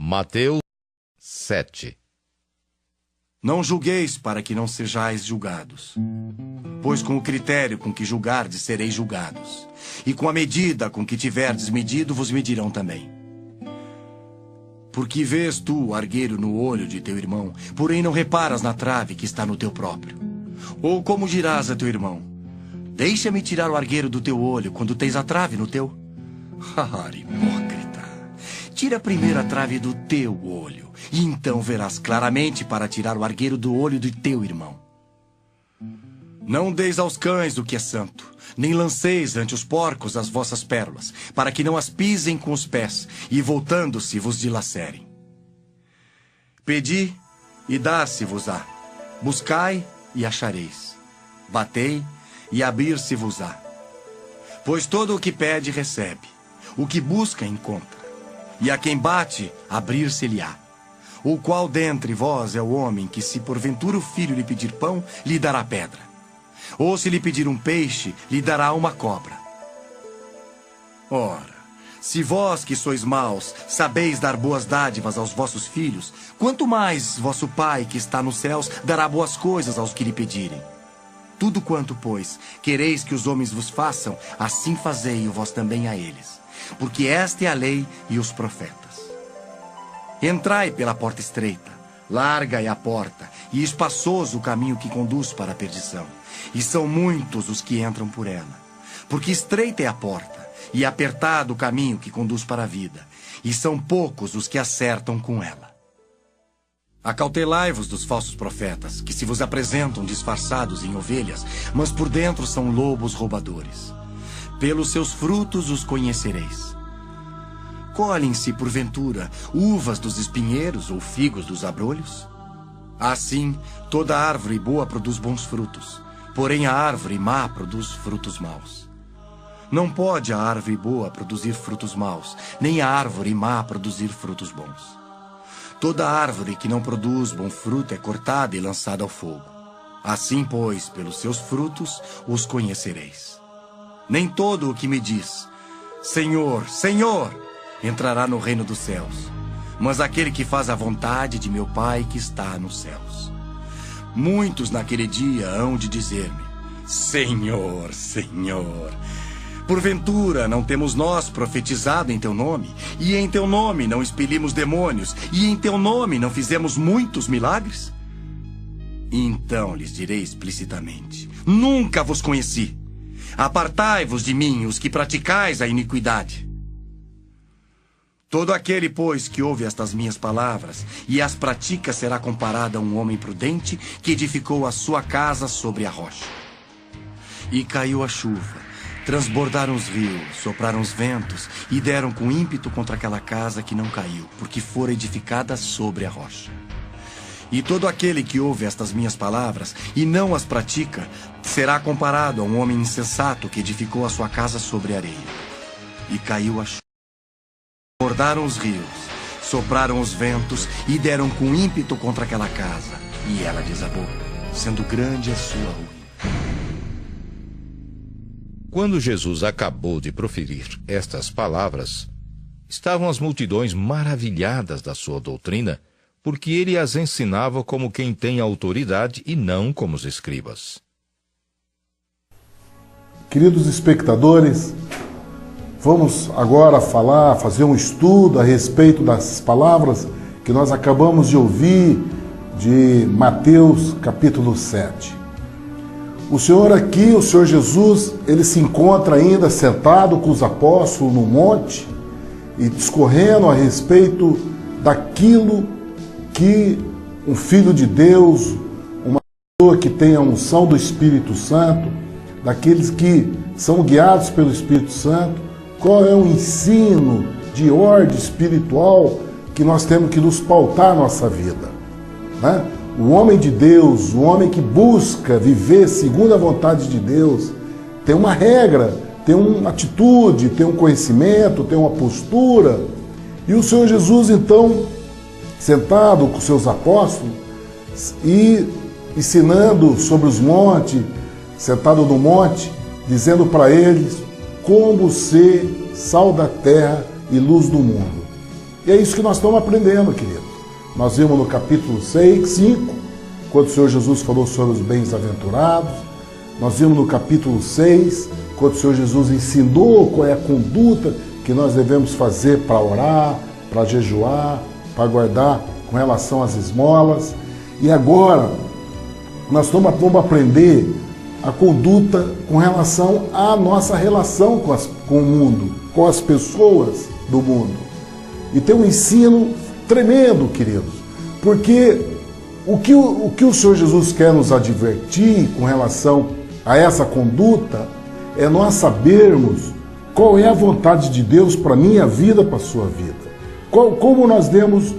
Mateus 7. Não julgueis para que não sejais julgados. Pois com o critério com que julgardes sereis julgados, e com a medida com que tiverdes medido vos medirão também. Porque vês tu o argueiro no olho de teu irmão, porém não reparas na trave que está no teu próprio? Ou como dirás a teu irmão: deixa-me tirar o argueiro do teu olho, quando tens a trave no teu? Hipócrita! Tira primeiro a trave do teu olho, e então verás claramente para tirar o argueiro do olho do teu irmão. Não deis aos cães o que é santo, nem lanceis ante os porcos as vossas pérolas, para que não as pisem com os pés, e voltando-se vos dilacerem. Pedi, e dar-se-vos-á. Buscai, e achareis. Batei, e abrir-se-vos-á. Pois todo o que pede, recebe. O que busca, encontra. E a quem bate, abrir-se-lhe-á. O qual dentre vós é o homem que, se porventura o filho lhe pedir pão, lhe dará pedra? Ou se lhe pedir um peixe, lhe dará uma cobra? Ora, se vós que sois maus, sabeis dar boas dádivas aos vossos filhos, quanto mais vosso Pai que está nos céus dará boas coisas aos que lhe pedirem. Tudo quanto, pois, quereis que os homens vos façam, assim fazei-o vós também a eles. Porque esta é a lei e os profetas. Entrai pela porta estreita, larga é a porta, e espaçoso o caminho que conduz para a perdição. E são muitos os que entram por ela. Porque estreita é a porta, e apertado o caminho que conduz para a vida, e são poucos os que acertam com ela. Acautelai-vos dos falsos profetas, que se vos apresentam disfarçados em ovelhas, mas por dentro são lobos roubadores. Pelos seus frutos os conhecereis. Colhem-se, porventura, uvas dos espinheiros ou figos dos abrolhos? Assim, toda árvore boa produz bons frutos, porém a árvore má produz frutos maus. Não pode a árvore boa produzir frutos maus, nem a árvore má produzir frutos bons. Toda árvore que não produz bom fruto é cortada e lançada ao fogo. Assim, pois, pelos seus frutos os conhecereis. Nem todo o que me diz, Senhor, Senhor, entrará no reino dos céus, mas aquele que faz a vontade de meu Pai que está nos céus. Muitos naquele dia hão de dizer-me: Senhor, Senhor, porventura não temos nós profetizado em teu nome, e em teu nome não expelimos demônios, e em teu nome não fizemos muitos milagres? Então lhes direi explicitamente: nunca vos conheci. Apartai-vos de mim, os que praticais a iniquidade. Todo aquele, pois, que ouve estas minhas palavras e as pratica será comparado a um homem prudente que edificou a sua casa sobre a rocha. E caiu a chuva, transbordaram os rios, sopraram os ventos e deram com ímpeto contra aquela casa que não caiu, porque fora edificada sobre a rocha. E todo aquele que ouve estas minhas palavras e não as pratica será comparado a um homem insensato que edificou a sua casa sobre a areia. E caiu a chuva, transbordaram os rios, sopraram os ventos e deram com ímpeto contra aquela casa, e ela desabou, sendo grande a sua ruína. Quando Jesus acabou de proferir estas palavras, estavam as multidões maravilhadas da sua doutrina, porque ele as ensinava como quem tem autoridade e não como os escribas. Queridos espectadores, vamos agora fazer um estudo a respeito das palavras que nós acabamos de ouvir de Mateus capítulo 7. O Senhor Jesus, ele se encontra ainda sentado com os apóstolos no monte e discorrendo a respeito daquilo que um filho de Deus, uma pessoa que tem a unção do Espírito Santo, daqueles que são guiados pelo Espírito Santo, qual é o ensino de ordem espiritual que nós temos que nos pautar na nossa vida, né? O homem de Deus, o homem que busca viver segundo a vontade de Deus, tem uma regra, tem uma atitude, tem um conhecimento, tem uma postura. E o Senhor Jesus, então, sentado com seus apóstolos e ensinando sobre os montes, sentado no monte, dizendo para eles como ser sal da terra e luz do mundo. E é isso que nós estamos aprendendo, queridos. Nós vimos no capítulo 5, quando o Senhor Jesus falou sobre os bens-aventurados. Nós vimos no capítulo 6, quando o Senhor Jesus ensinou qual é a conduta que nós devemos fazer para orar, para jejuar, para guardar com relação às esmolas. E agora, nós vamos aprender a conduta com relação à nossa relação com o mundo, com as pessoas do mundo. E tem um ensino tremendo, queridos, porque o que o Senhor Jesus quer nos advertir com relação a essa conduta é nós sabermos qual é a vontade de Deus para a minha vida, para a sua vida. Como nós devemos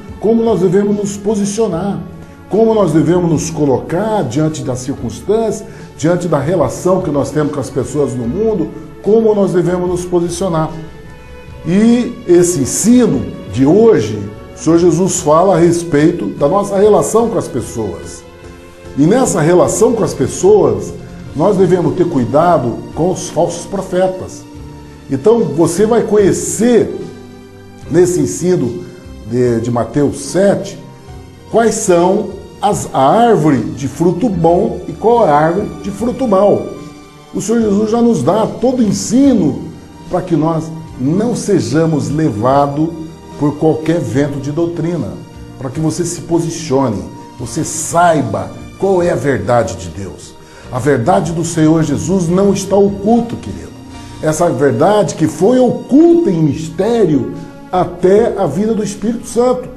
nos posicionar, como nós devemos nos colocar diante das circunstâncias, diante da relação que nós temos com as pessoas no mundo, como nós devemos nos posicionar. E esse ensino de hoje, o Senhor Jesus fala a respeito da nossa relação com as pessoas. E nessa relação com as pessoas, nós devemos ter cuidado com os falsos profetas. Então, você vai conhecer, nesse ensino de Mateus 7, quais são a árvore de fruto bom e qual é a árvore de fruto mau. O Senhor Jesus já nos dá todo o ensino para que nós não sejamos levados por qualquer vento de doutrina, para que você se posicione, você saiba qual é a verdade de Deus. A verdade do Senhor Jesus não está oculta, querido. Essa verdade que foi oculta em mistério até a vida do Espírito Santo.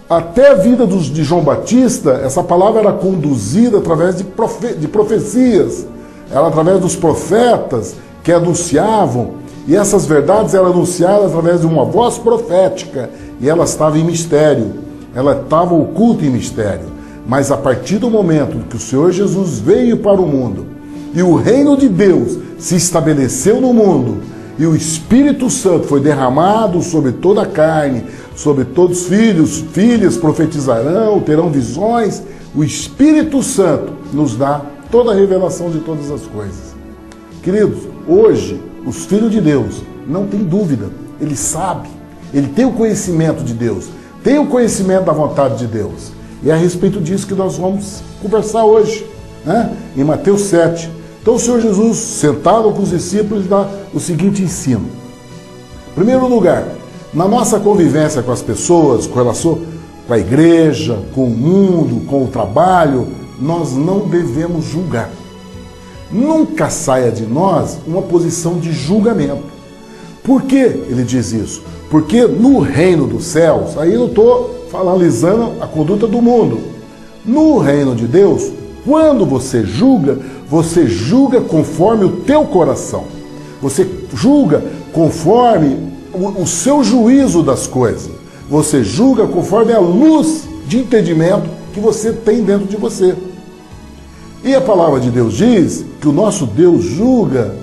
Até a vida de João Batista, essa palavra era conduzida através de profecias, era através dos profetas que anunciavam, e essas verdades eram anunciadas através de uma voz profética, e ela estava em mistério, ela estava oculta em mistério. Mas a partir do momento que o Senhor Jesus veio para o mundo, e o reino de Deus se estabeleceu no mundo, e o Espírito Santo foi derramado sobre toda a carne, sobre todos os filhas profetizarão, terão visões. O Espírito Santo nos dá toda a revelação de todas as coisas. Queridos, hoje, os filhos de Deus não têm dúvida, ele sabe, ele tem o conhecimento de Deus, tem o conhecimento da vontade de Deus. E é a respeito disso que nós vamos conversar hoje, né? Em Mateus 7. Então o Senhor Jesus, sentado com os discípulos, dá o seguinte ensino. Em primeiro lugar, na nossa convivência com as pessoas, com relação com a igreja, com o mundo, com o trabalho, nós não devemos julgar. Nunca saia de nós uma posição de julgamento. Por que ele diz isso? Porque no reino dos céus, aí eu estou analisando a conduta do mundo. No reino de Deus, quando você julga conforme o teu coração. Você julga conforme o seu juízo das coisas. Você julga conforme a luz de entendimento que você tem dentro de você. E a palavra de Deus diz que o nosso Deus julga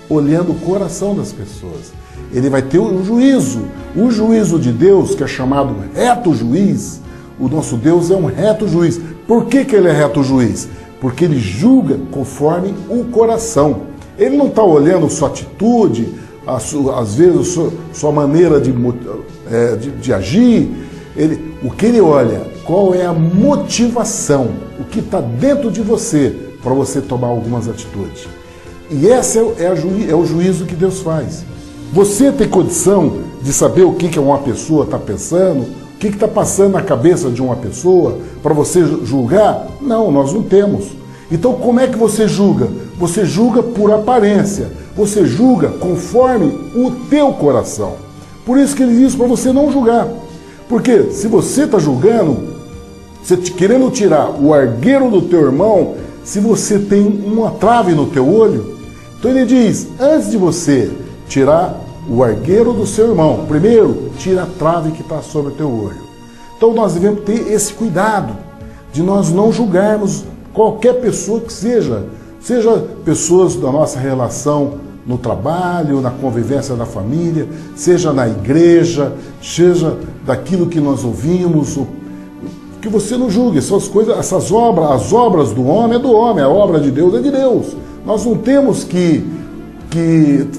olhando o coração das pessoas. Ele vai ter um juízo. O juízo de Deus, que é chamado reto juiz, o nosso Deus é um reto juiz. Por que ele é reto juiz? Porque ele julga conforme o coração. Ele não está olhando sua atitude, às vezes sua maneira de agir. O que ele olha, qual é a motivação, o que está dentro de você para você tomar algumas atitudes. E esse é o juízo que Deus faz. Você tem condição de saber o que uma pessoa está pensando, o que está passando na cabeça de uma pessoa para você julgar? Não, nós não temos. Então como é que você julga? Você julga por aparência, você julga conforme o teu coração. Por isso que ele diz para você não julgar. Porque se você está julgando, você querendo tirar o argueiro do teu irmão, se você tem uma trave no teu olho, então ele diz, antes de você tirar o argueiro do seu irmão, primeiro, tira a trave que está sobre o teu olho. Então nós devemos ter esse cuidado de nós não julgarmos qualquer pessoa que seja pessoas da nossa relação no trabalho, na convivência da família, seja na igreja, seja daquilo que nós ouvimos, que você não julgue. Essas coisas, as obras do homem é do homem, a obra de Deus é de Deus. Nós não temos que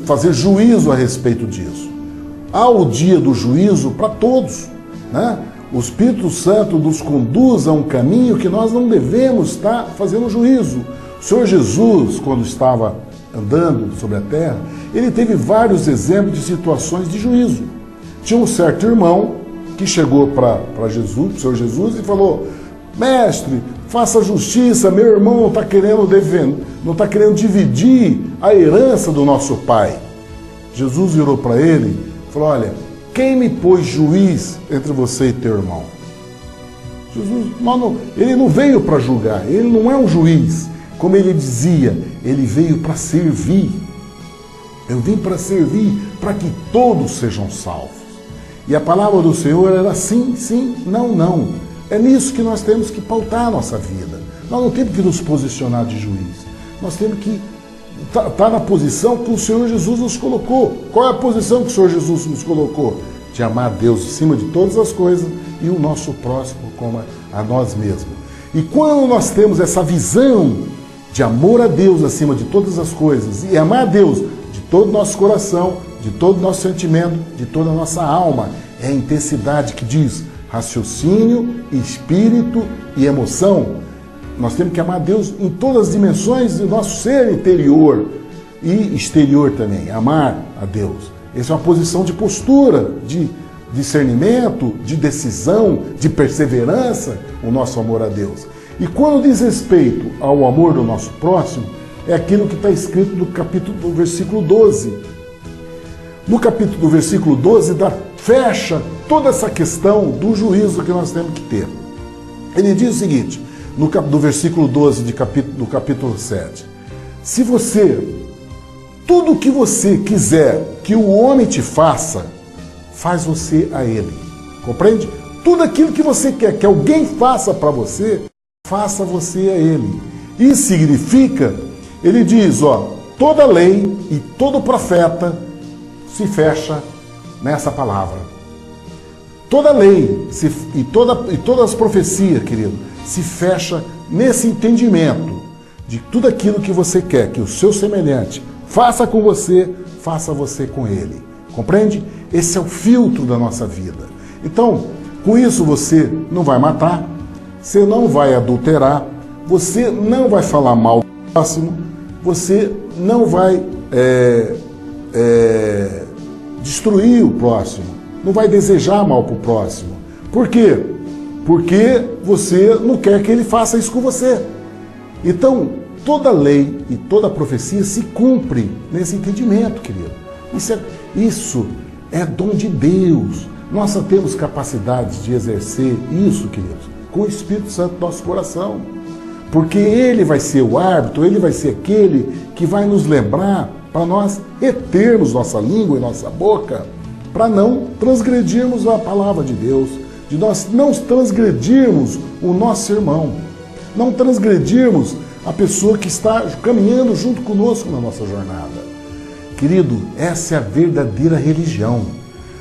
fazer juízo a respeito disso. há o dia do juízo para todos, né? O Espírito Santo nos conduz a um caminho que nós não devemos estar fazendo juízo. O Senhor Jesus, quando estava andando sobre a terra, ele teve vários exemplos de situações de juízo. Tinha um certo irmão que chegou para Jesus, para o Senhor Jesus, e falou: mestre, faça justiça, meu irmão não está querendo dividir a herança do nosso pai. Jesus virou para ele e falou: olha, quem me pôs juiz entre você e teu irmão? Jesus, ele não veio para julgar, ele não é um juiz. Como ele dizia, ele veio para servir. Eu vim para servir, para que todos sejam salvos. E a palavra do Senhor era sim, sim, não, não. É nisso que nós temos que pautar a nossa vida. Nós não temos que nos posicionar de juiz. Nós temos que estar na posição que o Senhor Jesus nos colocou. Qual é a posição que o Senhor Jesus nos colocou? De amar a Deus acima de todas as coisas e o nosso próximo como a nós mesmos. E quando nós temos essa visão de amor a Deus acima de todas as coisas e amar a Deus de todo o nosso coração, de todo o nosso sentimento, de toda a nossa alma, é a intensidade que diz raciocínio, espírito e emoção. Nós temos que amar a Deus em todas as dimensões do nosso ser interior e exterior também, amar a Deus. Essa é uma posição de postura, de discernimento, de decisão, de perseverança, o nosso amor a Deus. E quando diz respeito ao amor do nosso próximo, é aquilo que está escrito no capítulo do versículo 12. No capítulo do versículo 12, fecha toda essa questão do juízo que nós temos que ter. Ele diz o seguinte, do versículo 12 do capítulo 7. Se tudo o que você quiser que o homem te faça, faz você a ele. Compreende? Tudo aquilo que você quer que alguém faça para você, faça você a ele. Isso significa, ele diz, toda lei e todo profeta se fecha nessa palavra. Toda lei e todas as profecias, querido, se fecha nesse entendimento de tudo aquilo que você quer que o seu semelhante faça com você, faça você com ele. Compreende? Esse é o filtro da nossa vida. Então, com isso você não vai matar, você não vai adulterar, você não vai falar mal do próximo, você não vai destruir o próximo, não vai desejar mal para o próximo. Por quê? Porque você não quer que ele faça isso com você. Então, toda lei e toda profecia se cumpre nesse entendimento, querido. Isso é dom de Deus. Nós só temos capacidade de exercer isso, queridos, com o Espírito Santo no nosso coração. Porque ele vai ser o árbitro, ele vai ser aquele que vai nos lembrar para nós retermos nossa língua e nossa boca, para não transgredirmos a palavra de Deus, de nós não transgredirmos o nosso irmão, não transgredirmos a pessoa que está caminhando junto conosco na nossa jornada. Querido, essa é a verdadeira religião,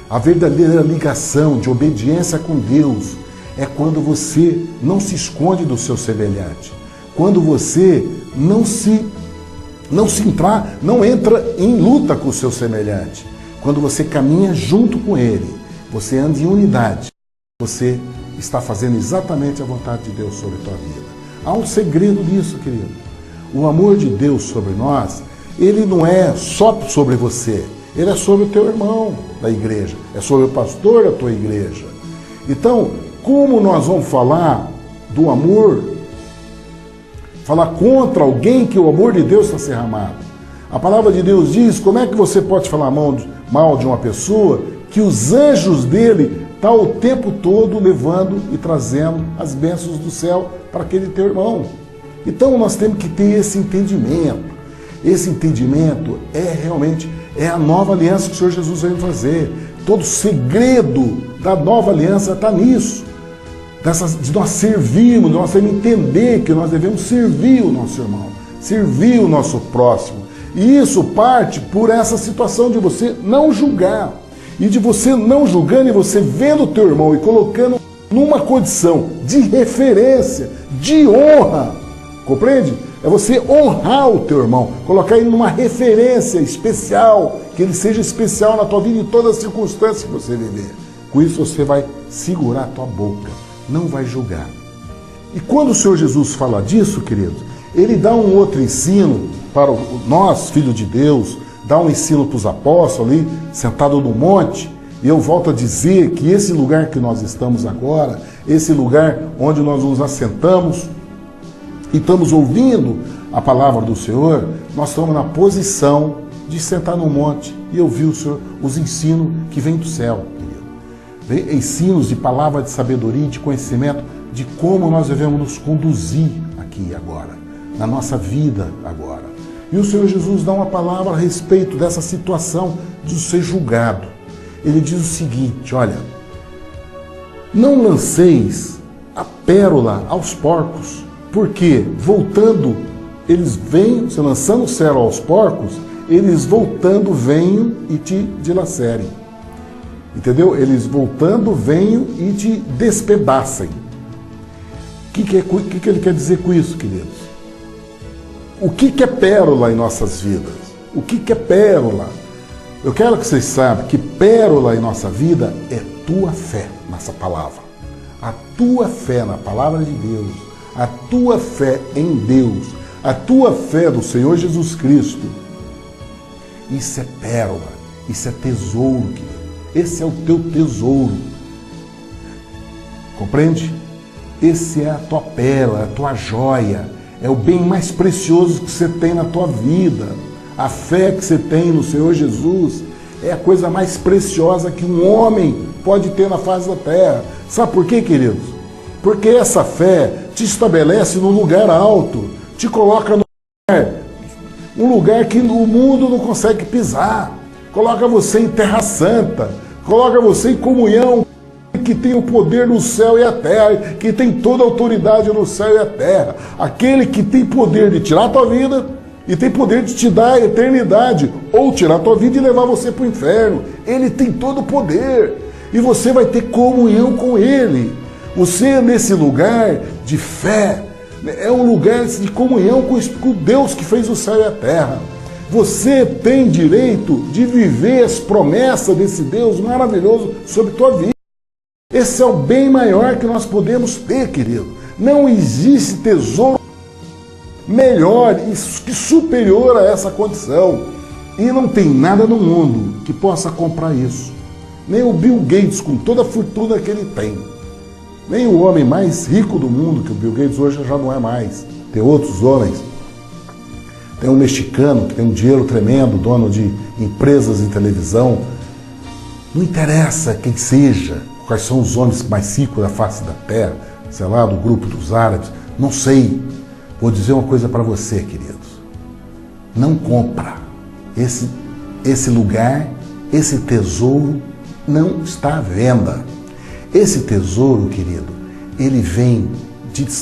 a verdadeira ligação de obediência com Deus. É quando você não se esconde do seu semelhante, quando você não entra em luta com o seu semelhante, quando você caminha junto com ele, você anda em unidade, você está fazendo exatamente a vontade de Deus sobre a tua vida. Há um segredo nisso, querido. O amor de Deus sobre nós, ele não é só sobre você, ele é sobre o teu irmão da igreja, é sobre o pastor da tua igreja. Então, como nós vamos falar do amor, falar contra alguém que o amor de Deus está derramado? A palavra de Deus diz, como é que você pode falar mal de uma pessoa que os anjos dele estão o tempo todo levando e trazendo as bênçãos do céu para aquele teu irmão? Então nós temos que ter esse entendimento. Esse entendimento é a nova aliança que o Senhor Jesus veio fazer. Todo o segredo da nova aliança está nisso. De nós servirmos, de nós entender que nós devemos servir o nosso irmão, servir o nosso próximo. E isso parte por essa situação de você não julgar. E de você não julgando e você vendo o teu irmão e colocando numa condição de referência, de honra. Compreende? É você honrar o teu irmão, colocar ele numa referência especial, que ele seja especial na tua vida em todas as circunstâncias que você viver. Com isso você vai segurar a tua boca, não vai julgar. E quando o Senhor Jesus fala disso, queridos, ele dá um outro ensino para nós, filhos de Deus, dá um ensino para os apóstolos ali, sentado no monte. E eu volto a dizer que esse lugar que nós estamos agora, esse lugar onde nós nos assentamos e estamos ouvindo a palavra do Senhor, nós estamos na posição de sentar no monte e ouvir o Senhor, os ensinos que vêm do céu, querido. Ensinos de palavra de sabedoria e de conhecimento de como nós devemos nos conduzir aqui agora, na nossa vida agora. E o Senhor Jesus dá uma palavra a respeito dessa situação de ser julgado. Ele diz o seguinte, olha, não lanceis a pérola aos porcos, porque voltando, eles vêm, você lançando o cero aos porcos, eles voltando venham e te dilacerem. Entendeu? Eles voltando venham e te despedacem. O que ele quer dizer com isso, queridos? O que é pérola em nossas vidas? O que é pérola? Eu quero que vocês saibam que pérola em nossa vida é tua fé nessa palavra. A tua fé na palavra de Deus, a tua fé em Deus, a tua fé do Senhor Jesus Cristo. Isso é pérola, isso é tesouro, querido. Esse é o teu tesouro. Compreende? Esse é a tua pérola, a tua joia. É o bem mais precioso que você tem na tua vida. A fé que você tem no Senhor Jesus é a coisa mais preciosa que um homem pode ter na face da terra. Sabe por quê, queridos? Porque essa fé te estabelece num lugar alto, te coloca um lugar que o mundo não consegue pisar. Coloca você em terra santa, coloca você em comunhão que tem o poder no céu e a terra, que tem toda a autoridade no céu e a terra. Aquele que tem poder de tirar a tua vida e tem poder de te dar a eternidade, ou tirar a tua vida e levar você para o inferno. Ele tem todo o poder e você vai ter comunhão com ele. Você nesse lugar de fé, é um lugar de comunhão com Deus que fez o céu e a terra. Você tem direito de viver as promessas desse Deus maravilhoso sobre a tua vida. Esse é o bem maior que nós podemos ter, querido. Não existe tesouro melhor e superior a essa condição. E não tem nada no mundo que possa comprar isso. Nem o Bill Gates, com toda a fortuna que ele tem. Nem o homem mais rico do mundo, que o Bill Gates hoje já não é mais. Tem outros homens. Tem um mexicano que tem um dinheiro tremendo, dono de empresas de televisão. Não interessa quem seja, quais são os homens mais ricos da face da terra, sei lá, do grupo dos árabes, não sei. Vou dizer uma coisa para você, queridos. Não compra. Esse lugar, esse tesouro não está à venda. Esse tesouro, querido, ele vem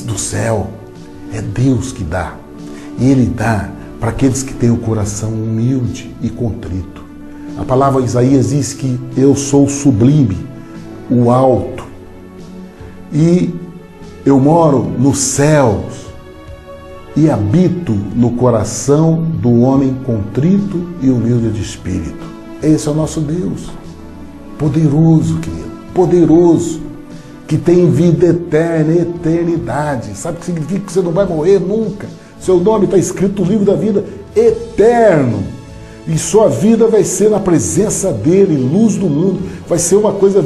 do céu. É Deus que dá. E ele dá para aqueles que têm o coração humilde e contrito. A palavra Isaías diz que eu sou sublime, o alto, e eu moro nos céus e habito no coração do homem contrito e humilde de espírito. Esse é o nosso Deus, poderoso, querido, poderoso, que tem vida eterna, eternidade. Sabe o que significa? Que você não vai morrer nunca. Seu nome está escrito no livro da vida eterno. E sua vida vai ser na presença dele, luz do mundo. Vai ser uma coisa,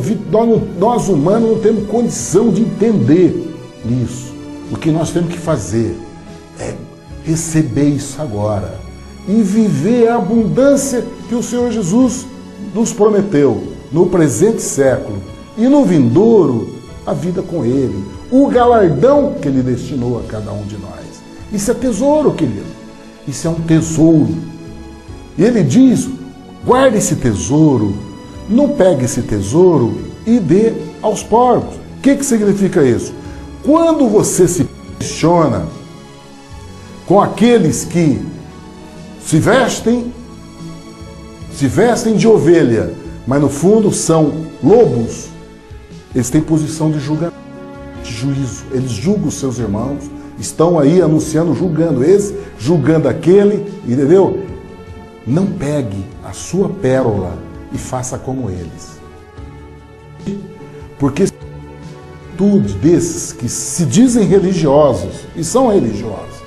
nós humanos não temos condição de entender isso. O que nós temos que fazer é receber isso agora e viver a abundância que o Senhor Jesus nos prometeu no presente século e no vindouro, a vida com ele, o galardão que ele destinou a cada um de nós. Isso é tesouro, querido. Isso é um tesouro. E ele diz, guarde esse tesouro, não pegue esse tesouro e dê aos porcos. O que significa isso? Quando você se questiona com aqueles que se vestem de ovelha, mas no fundo são lobos, eles têm posição de julgamento, de juízo. Eles julgam os seus irmãos, estão aí anunciando, julgando esse, julgando aquele, entendeu? Não pegue a sua pérola e faça como eles. Porque tudo desses que se dizem religiosos, e são religiosos,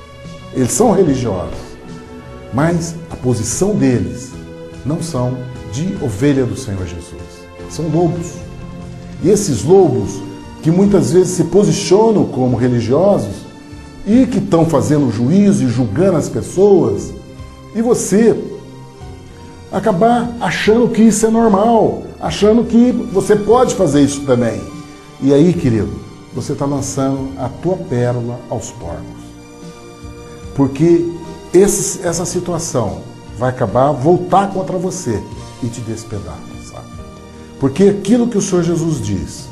eles são religiosos, mas a posição deles não são de ovelha do Senhor Jesus, são lobos. E esses lobos, que muitas vezes se posicionam como religiosos e que estão fazendo juízo e julgando as pessoas, e você acabar achando que isso é normal, achando que você pode fazer isso também. E aí, querido, você está lançando a tua pérola aos porcos. Porque essa situação vai acabar, voltar contra você e te despedaçar. Porque aquilo que o Senhor Jesus diz,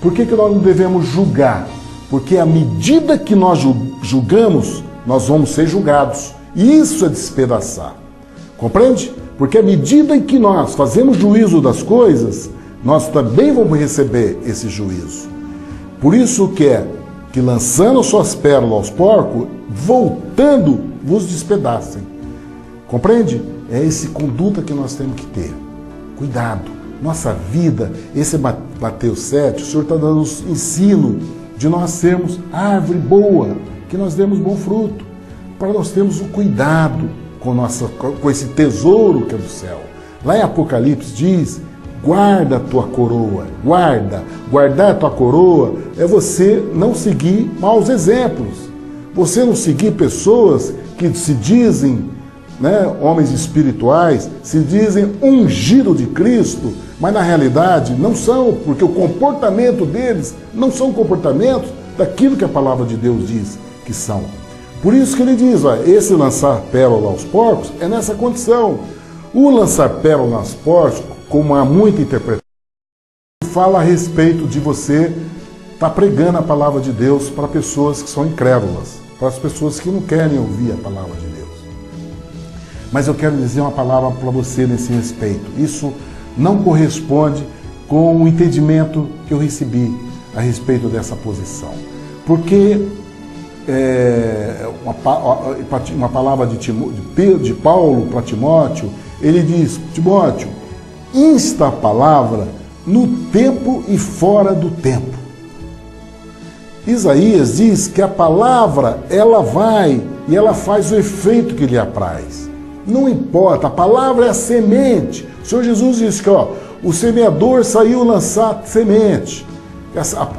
por que nós não devemos julgar? Porque à medida que nós julgamos, nós vamos ser julgados. E isso é despedaçar. Compreende? Porque à medida em que nós fazemos juízo das coisas, nós também vamos receber esse juízo. Por isso que lançando suas pérolas aos porcos, voltando, vos despedacem. Compreende? É essa conduta que nós temos que ter. Cuidado. Nossa vida, esse é Mateus 7, o Senhor está dando o ensino de nós sermos árvore boa, que nós demos bom fruto, para nós termos o cuidado com esse tesouro que é do céu. Lá em Apocalipse diz, guarda a tua coroa, guardar a tua coroa é você não seguir maus exemplos, você não seguir pessoas que se dizem, né, homens espirituais, se dizem ungido de Cristo, mas na realidade não são, porque o comportamento deles não são comportamentos daquilo que a palavra de Deus diz que são. Por isso que ele diz, ó, esse lançar pérola aos porcos é nessa condição. O lançar pérola aos porcos, como há muita interpretação, fala a respeito de você estar pregando a palavra de Deus para pessoas que são incrédulas, para as pessoas que não querem ouvir a palavra de Deus. Mas eu quero dizer uma palavra para você nesse respeito. Isso não corresponde com o entendimento que eu recebi a respeito dessa posição. Porque uma palavra de Paulo para Timóteo, ele diz, Timóteo, insta a palavra no tempo e fora do tempo. Isaías diz que a palavra, ela vai e ela faz o efeito que lhe apraz. Não importa, a palavra é a semente. O Senhor Jesus disse que o semeador saiu lançar semente.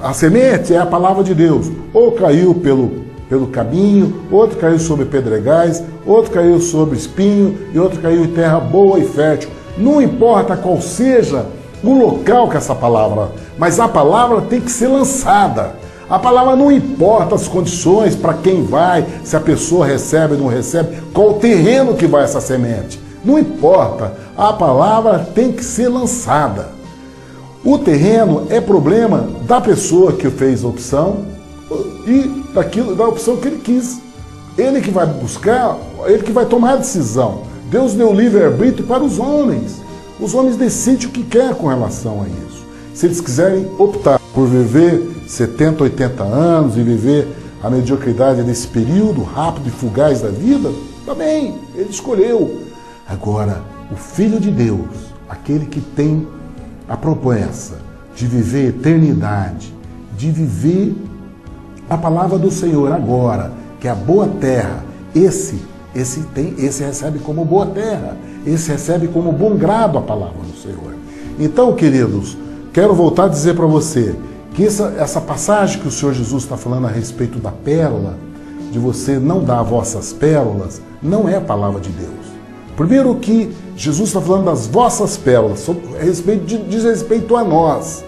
A semente é a palavra de Deus. Ou caiu pelo caminho, outro caiu sobre pedregais, outro caiu sobre espinho e outro caiu em terra boa e fértil. Não importa qual seja o local que essa palavra, mas a palavra tem que ser lançada. A palavra não importa as condições para quem vai, se a pessoa recebe ou não recebe, qual o terreno que vai essa semente. Não importa, a palavra tem que ser lançada. O terreno é problema da pessoa que fez a opção e da opção que ele quis. Ele que vai buscar, ele que vai tomar a decisão. Deus deu livre-arbítrio para os homens. Os homens decidem o que quer com relação a isso. Se eles quiserem optar por viver 70, 80 anos e viver a mediocridade nesse período rápido e fugaz da vida, também, ele escolheu. Agora, o Filho de Deus, aquele que tem a promessa de viver a eternidade, de viver a palavra do Senhor agora, que é a boa terra, esse recebe como boa terra, esse recebe como bom grado a palavra do Senhor. Então, queridos, quero voltar a dizer para você que essa passagem que o Senhor Jesus está falando a respeito da pérola, de você não dar vossas pérolas, não é a palavra de Deus. Primeiro que Jesus está falando das vossas pérolas, diz respeito a nós.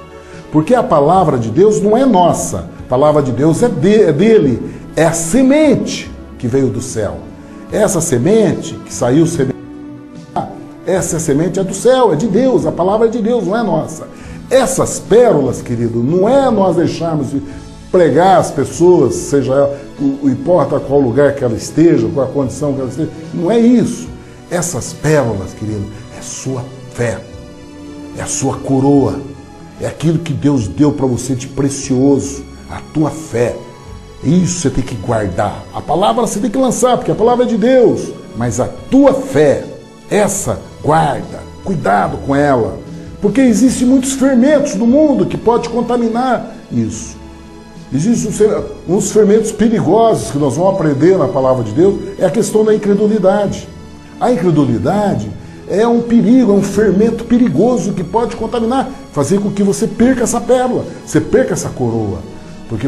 Porque a palavra de Deus não é nossa, a palavra de Deus é dele, é a semente que veio do céu. Essa semente que saiu, essa semente é do céu, é de Deus, a palavra é de Deus, não é nossa. Essas pérolas, querido, não é nós deixarmos de pregar as pessoas, seja importa qual lugar que ela esteja, qual a condição que ela esteja, não é isso. Essas pérolas, querido, é sua fé, é a sua coroa, é aquilo que Deus deu para você de precioso, a tua fé. Isso você tem que guardar. A palavra você tem que lançar, porque a palavra é de Deus. Mas a tua fé, essa guarda, cuidado com ela. Porque existem muitos fermentos no mundo que podem contaminar isso. Existem uns fermentos perigosos que nós vamos aprender na palavra de Deus, é a questão da incredulidade. A incredulidade é um perigo, é um fermento perigoso que pode contaminar, fazer com que você perca essa pérola, você perca essa coroa. Porque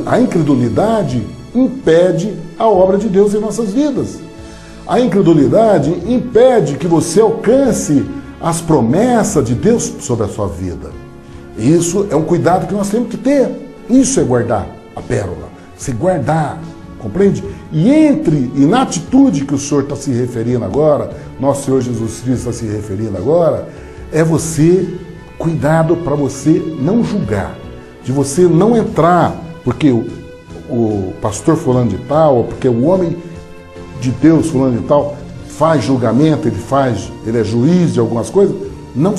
a incredulidade impede a obra de Deus em nossas vidas. A incredulidade impede que você alcance as promessas de Deus sobre a sua vida. Isso é um cuidado que nós temos que ter. Isso é guardar a pérola, se guardar, compreende? E na atitude que o Senhor está se referindo agora, nosso Senhor Jesus Cristo está se referindo agora, é você, cuidado para você não julgar, de você não entrar, porque o pastor fulano de tal, ou porque o homem de Deus fulano de tal faz julgamento, ele é juiz de algumas coisas, não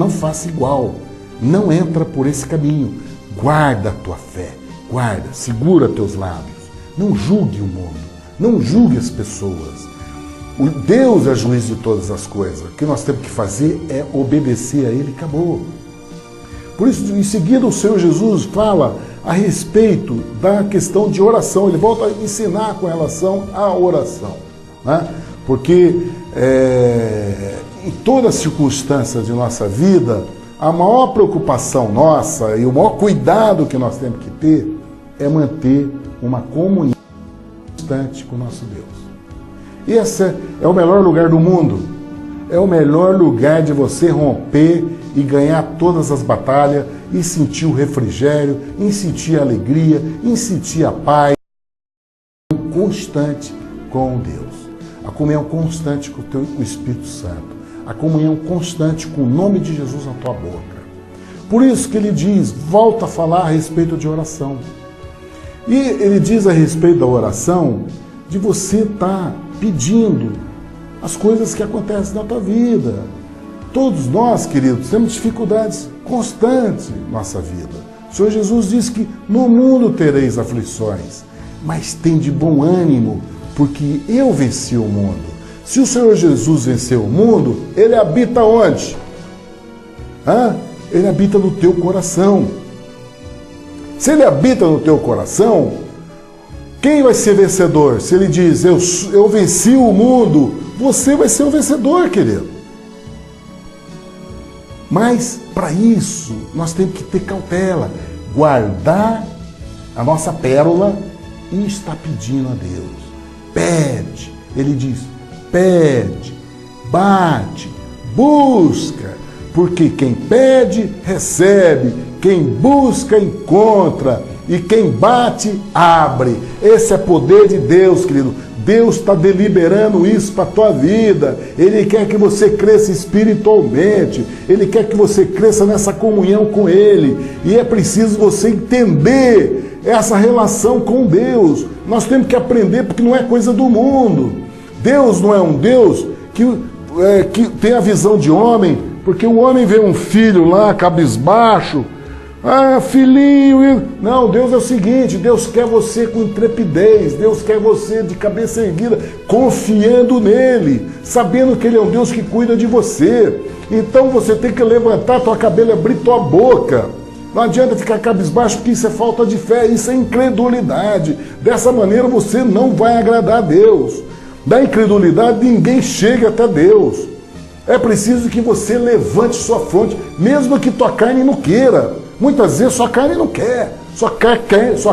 faça igual, não entra por esse caminho. Guarda a tua fé, guarda, segura teus lábios, não julgue o mundo, não julgue as pessoas. O Deus é juiz de todas as coisas, o que nós temos que fazer é obedecer a Ele, acabou. Por isso, em seguida, o Senhor Jesus fala a respeito da questão de oração, ele volta a ensinar com relação à oração, né? Porque em todas as circunstâncias de nossa vida, a maior preocupação nossa e o maior cuidado que nós temos que ter é manter uma comunhão constante com o nosso Deus. Esse é o melhor lugar do mundo. É o melhor lugar de você romper e ganhar todas as batalhas e sentir o refrigério, e sentir a alegria, e sentir a paz constante com Deus. A comunhão constante com o Espírito Santo. A comunhão constante com o nome de Jesus na tua boca. Por isso que ele diz, volta a falar a respeito de oração. E ele diz a respeito da oração, de você estar pedindo as coisas que acontecem na tua vida. Todos nós, queridos, temos dificuldades constantes em nossa vida. O Senhor Jesus disse que no mundo tereis aflições, mas tem de bom ânimo, porque eu venci o mundo. Se o Senhor Jesus venceu o mundo, Ele habita onde? Ele habita no teu coração. Se Ele habita no teu coração, quem vai ser vencedor? Se Ele diz, eu venci o mundo, você vai ser o vencedor, querido. Mas, para isso, nós temos que ter cautela, guardar a nossa pérola e estar pedindo a Deus. Pede, Ele diz, pede, bate, busca, porque quem pede, recebe, quem busca, encontra, e quem bate, abre. Esse é poder de Deus, querido. Deus está deliberando isso para a tua vida. Ele quer que você cresça espiritualmente. Ele quer que você cresça nessa comunhão com Ele. E é preciso você entender essa relação com Deus. Nós temos que aprender, porque não é coisa do mundo. Deus não é um Deus que tem a visão de homem, porque o homem vê um filho lá, cabisbaixo, filhinho. Não, Deus é o seguinte, Deus quer você com intrepidez, Deus quer você de cabeça erguida, confiando nele, sabendo que Ele é um Deus que cuida de você. Então você tem que levantar tua cabeça e abrir tua boca. Não adianta ficar cabisbaixo, porque isso é falta de fé, isso é incredulidade. Dessa maneira você não vai agradar a Deus. Da incredulidade ninguém chega até Deus. É preciso que você levante sua fronte, mesmo que tua carne não queira. Muitas vezes sua carne não quer. Sua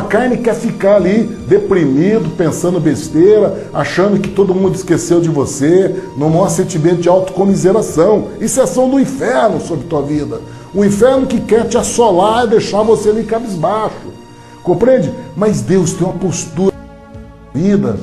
carne quer ficar ali deprimido, pensando besteira, achando que todo mundo esqueceu de você, no maior sentimento de autocomiseração. Isso é ação do inferno sobre tua vida. O inferno que quer te assolar e deixar você ali cabisbaixo. Compreende? Mas Deus tem uma postura na vida.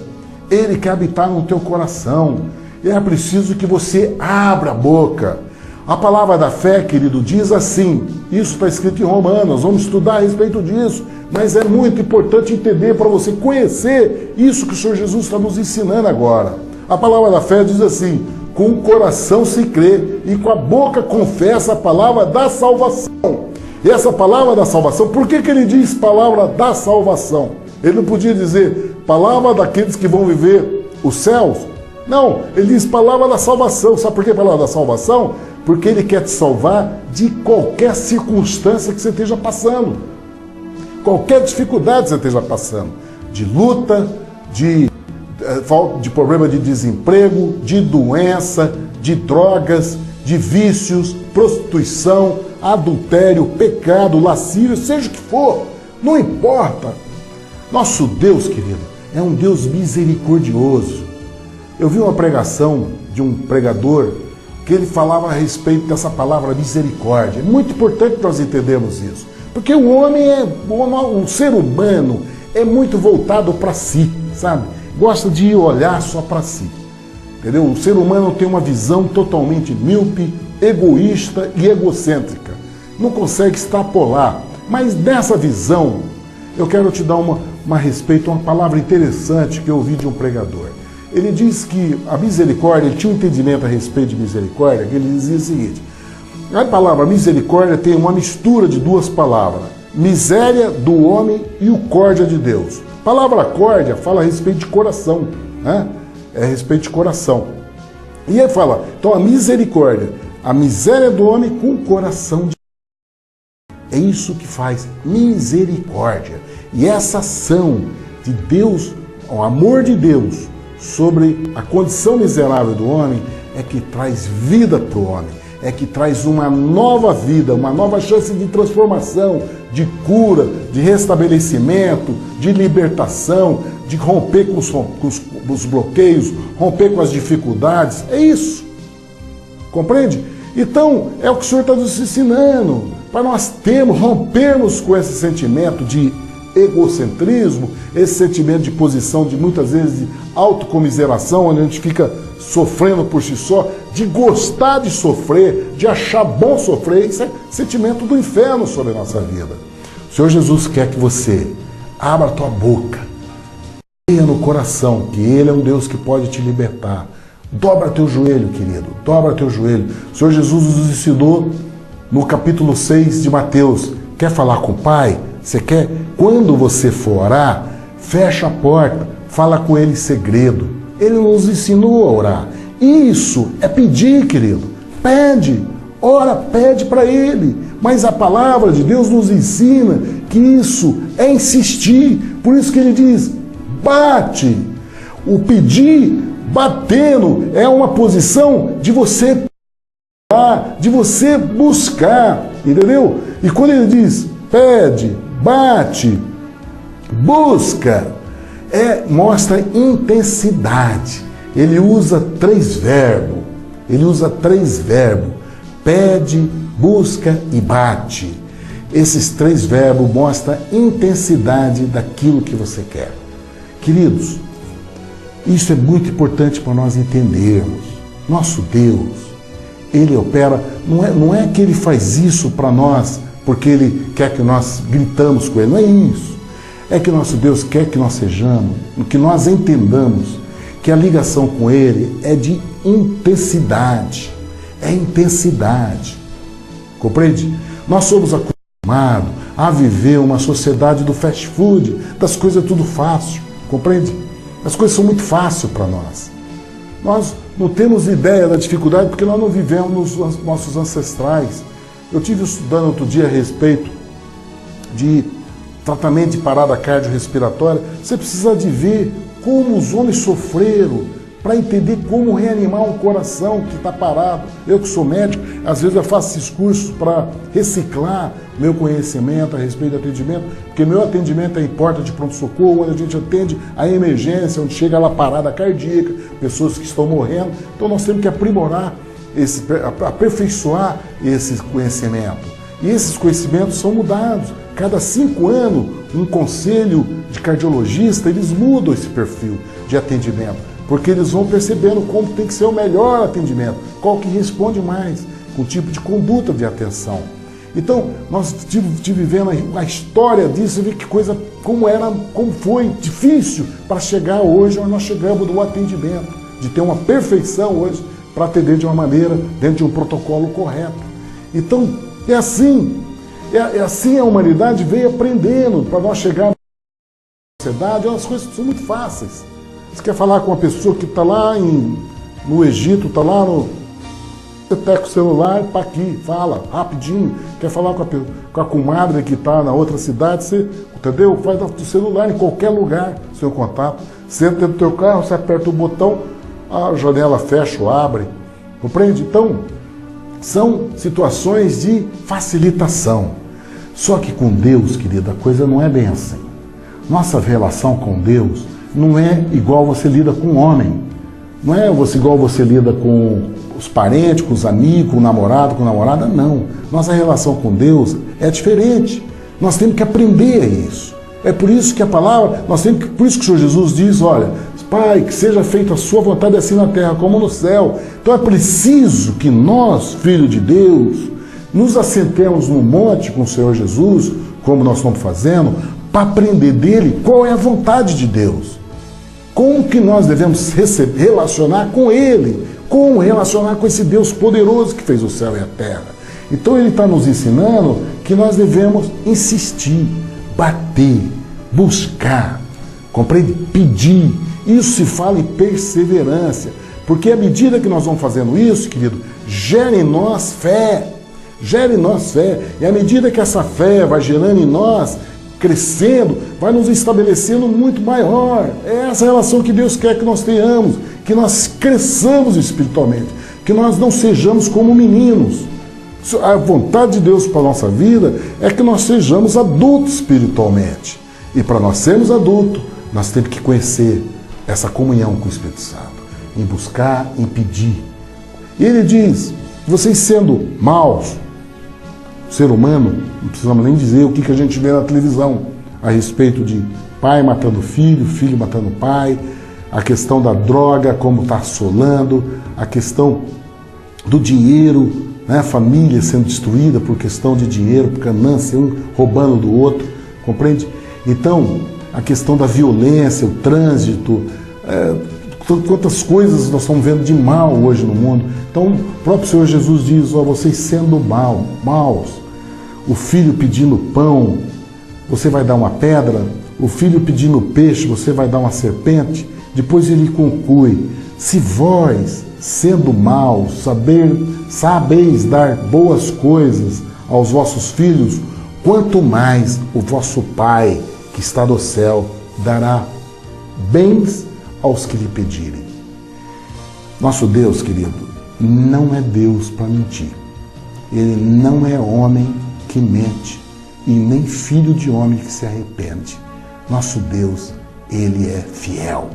Ele quer habitar no teu coração. E é preciso que você abra a boca. A palavra da fé, querido, diz assim. Isso está escrito em Romanos. Vamos estudar a respeito disso. Mas é muito importante entender para você conhecer isso que o Senhor Jesus está nos ensinando agora. A palavra da fé diz assim: com o coração se crê e com a boca confessa a palavra da salvação. E essa palavra da salvação, por que ele diz palavra da salvação? Ele não podia dizer palavra daqueles que vão viver os céus. Não, ele diz palavra da salvação. Sabe por que palavra da salvação? Porque ele quer te salvar de qualquer circunstância que você esteja passando. Qualquer dificuldade que você esteja passando. De luta, de problema de desemprego, de doença, de drogas, de vícios, prostituição, adultério, pecado, lascívio, seja o que for, não importa. Nosso Deus, querido, é um Deus misericordioso. Eu vi uma pregação de um pregador que ele falava a respeito dessa palavra misericórdia. É muito importante nós entendermos isso, porque o ser humano é muito voltado para si, sabe? Gosta de olhar só para si, entendeu? O ser humano tem uma visão totalmente míope, egoísta e egocêntrica. Não consegue extrapolar. Mas dessa visão, eu quero te dar uma respeito a uma palavra interessante que eu ouvi de um pregador. Ele diz que a misericórdia, ele tinha um entendimento a respeito de misericórdia, que ele dizia o seguinte: a palavra misericórdia tem uma mistura de duas palavras, miséria do homem e o córdia de Deus. A palavra córdia fala a respeito de coração, né? É a respeito de coração. E ele fala, então a misericórdia, a miséria do homem com o coração de Deus. É isso que faz misericórdia. E essa ação de Deus, o amor de Deus sobre a condição miserável do homem é que traz vida para o homem, é que traz uma nova vida, uma nova chance de transformação, de cura, de restabelecimento, de libertação, de romper com os bloqueios, romper com as dificuldades. É isso. Compreende? Então, é o que o Senhor está nos ensinando, para nós rompermos com esse sentimento de egocentrismo, esse sentimento de posição, de muitas vezes de autocomiseração, onde a gente fica sofrendo por si só, de gostar de sofrer, de achar bom sofrer. Isso é sentimento do inferno sobre a nossa vida. O Senhor Jesus quer que você abra a tua boca, creia no coração que Ele é um Deus que pode te libertar. Dobra teu joelho, querido, dobra teu joelho. O Senhor Jesus nos ensinou no capítulo 6 de Mateus. Quer falar com o Pai? Você quer? Quando você for orar, fecha a porta, fala com Ele em segredo. Ele nos ensinou a orar. Isso é pedir, querido. Pede, ora, pede para Ele. Mas a palavra de Deus nos ensina que isso é insistir. Por isso que Ele diz, bate. O pedir, batendo, é uma posição de você buscar, entendeu? E quando Ele diz, pede, bate, busca, mostra intensidade. Ele usa três verbos. Pede, busca e bate. Esses três verbos mostram a intensidade daquilo que você quer. Queridos, isso é muito importante para nós entendermos. Nosso Deus, Ele opera, não é que Ele faz isso para nós porque Ele quer que nós gritamos com Ele, não é isso. É que nosso Deus quer que nós sejamos, que nós entendamos que a ligação com Ele é de intensidade. É intensidade. Compreende? Nós somos acostumados a viver uma sociedade do fast food, das coisas tudo fácil. Compreende? As coisas são muito fáceis para nós. Nós não temos ideia da dificuldade porque nós não vivemos os nossos ancestrais. Eu estive estudando outro dia a respeito de tratamento de parada cardiorrespiratória. Você precisa de ver como os homens sofreram para entender como reanimar um coração que está parado. Eu que sou médico, às vezes eu faço esses cursos para reciclar meu conhecimento a respeito do atendimento, porque meu atendimento é em porta de pronto-socorro, onde a gente atende a emergência, onde chega lá parada cardíaca, pessoas que estão morrendo. Então nós temos que aprimorar, aperfeiçoar esse conhecimento. E esses conhecimentos são mudados. Cada 5 anos, um conselho de cardiologista, eles mudam esse perfil de atendimento, porque eles vão percebendo como tem que ser o melhor atendimento, qual que responde mais, com o tipo de conduta de atenção. Então, nós vivendo a história disso, ver que coisa, como foi difícil para chegar hoje onde nós chegamos no atendimento, de ter uma perfeição hoje para atender de uma maneira, dentro de um protocolo correto. Então, é assim a humanidade veio aprendendo para nós chegar sociedade, as coisas são muito fáceis. Você quer falar com uma pessoa que está lá no Egito, está lá no... Você pega o celular, está aqui, fala rapidinho. Quer falar com a comadre que está na outra cidade, você, entendeu? Faz do celular em qualquer lugar, seu contato. Você entra no teu carro, você aperta o botão, a janela fecha ou abre. Compreende? Então, são situações de facilitação. Só que com Deus, querida, a coisa não é bem assim. Nossa relação com Deus não é igual você lida com o homem. Não é igual você lida com os parentes, com os amigos, com o namorado, com a namorada, não. Nossa relação com Deus é diferente. Nós temos que aprender isso. É por isso que a palavra, por isso que o Senhor Jesus diz, olha, Pai, que seja feita a sua vontade assim na terra como no céu. Então é preciso que nós, filhos de Deus, nos assentemos no monte com o Senhor Jesus, como nós estamos fazendo, para aprender dele qual é a vontade de Deus. Como que nós devemos relacionar com ele, como relacionar com esse Deus poderoso que fez o céu e a terra. Então ele está nos ensinando que nós devemos insistir, bater, buscar, compreende? Pedir. Isso se fala em perseverança, porque à medida que nós vamos fazendo isso, querido, gera em nós fé, e à medida que essa fé vai gerando em nós, crescendo, vai nos estabelecendo muito maior. É essa relação que Deus quer que nós tenhamos, que nós cresçamos espiritualmente, que nós não sejamos como meninos. A vontade de Deus para a nossa vida é que nós sejamos adultos espiritualmente. E para nós sermos adultos, nós temos que conhecer essa comunhão com o Espírito Santo, em buscar, em pedir. E ele diz, vocês sendo maus, ser humano, não precisamos nem dizer o que a gente vê na televisão a respeito de pai matando filho, filho matando pai, a questão da droga, como está assolando, a questão do dinheiro, né? Família sendo destruída por questão de dinheiro, por ganância, um roubando do outro, compreende? Então, a questão da violência, o trânsito, quantas coisas nós estamos vendo de mal hoje no mundo. Então, o próprio Senhor Jesus diz, ó, vocês sendo maus, o filho pedindo pão, você vai dar uma pedra, o filho pedindo peixe, você vai dar uma serpente. Depois ele conclui, se vós, sendo maus, sabeis dar boas coisas aos vossos filhos, quanto mais o vosso Pai, que está no céu, dará bens aos que lhe pedirem. Nosso Deus, querido, não é Deus para mentir. Ele não é homem que mente e nem filho de homem que se arrepende. Nosso Deus, ele é fiel,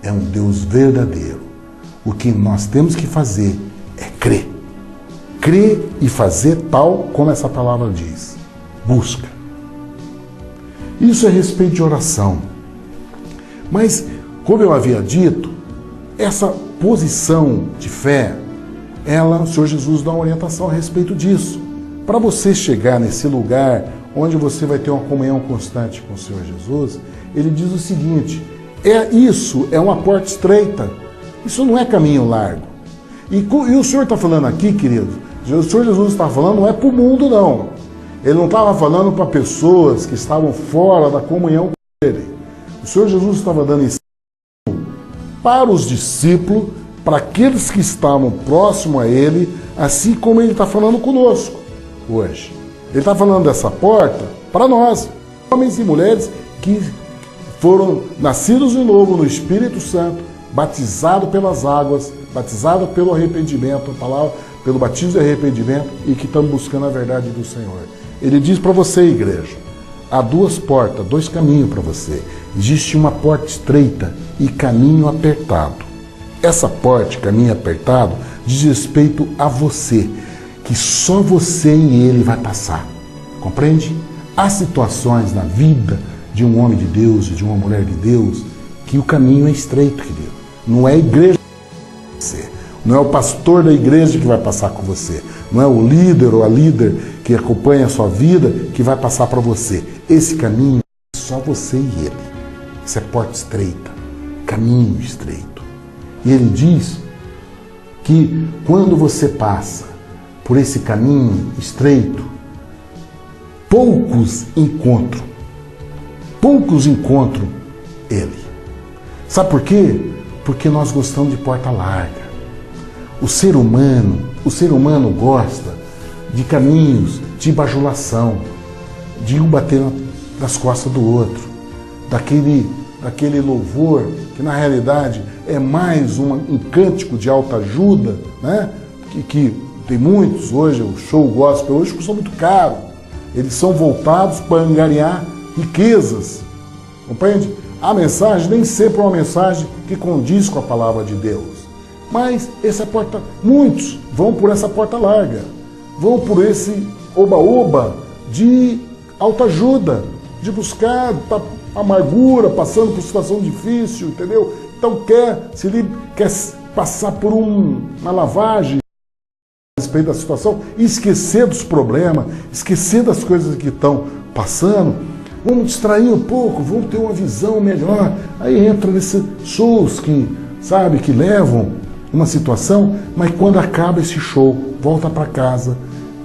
é um Deus verdadeiro. O que nós temos que fazer é crer. Crer e fazer tal como essa palavra diz. Busca. Isso é a respeito de oração. Mas, como eu havia dito, essa posição de fé, o Senhor Jesus dá uma orientação a respeito disso. Para você chegar nesse lugar onde você vai ter uma comunhão constante com o Senhor Jesus, ele diz o seguinte, isso é uma porta estreita, isso não é caminho largo. E o Senhor está falando aqui, querido, o Senhor Jesus está falando não é para o mundo, não. Ele não estava falando para pessoas que estavam fora da comunhão com ele. O Senhor Jesus estava dando ensino para os discípulos, para aqueles que estavam próximos a ele, assim como ele está falando conosco hoje. Ele está falando dessa porta para nós, homens e mulheres que foram nascidos de novo no Espírito Santo, batizados pelas águas, batizados pelo arrependimento, a palavra, pelo batismo de arrependimento e que estão buscando a verdade do Senhor. Ele diz para você, igreja, há duas portas, dois caminhos para você. Existe uma porta estreita e caminho apertado. Essa porta, caminho apertado, diz respeito a você, que só você e ele vai passar. Compreende? Há situações na vida de um homem de Deus e de uma mulher de Deus que o caminho é estreito, querido. Não é a igreja que vai passar, não é o pastor da igreja que vai passar com você, não é o líder ou a líder que acompanha a sua vida que vai passar para você. Esse caminho é só você e ele. Isso é porta estreita, caminho estreito. E ele diz que quando você passa por esse caminho estreito, poucos encontram Ele. Sabe por quê? Porque nós gostamos de porta larga. O ser humano gosta de caminhos de bajulação, de um bater nas costas do outro, daquele louvor que na realidade é mais um cântico de autoajuda, né? Que tem muitos hoje, o show gospel hoje custa muito caro. Eles são voltados para angariar riquezas, compreende? A mensagem nem sempre é uma mensagem que condiz com a palavra de Deus. Mas muitos vão por essa porta larga, vão por esse oba-oba de autoajuda, de buscar amargura, passando por situação difícil, entendeu? Então quer passar por uma lavagem a respeito da situação e esquecer dos problemas, esquecer das coisas que estão passando. Vamos distrair um pouco, vamos ter uma visão melhor. Aí entra nesses shows que levam uma situação, mas quando acaba esse show, volta para casa,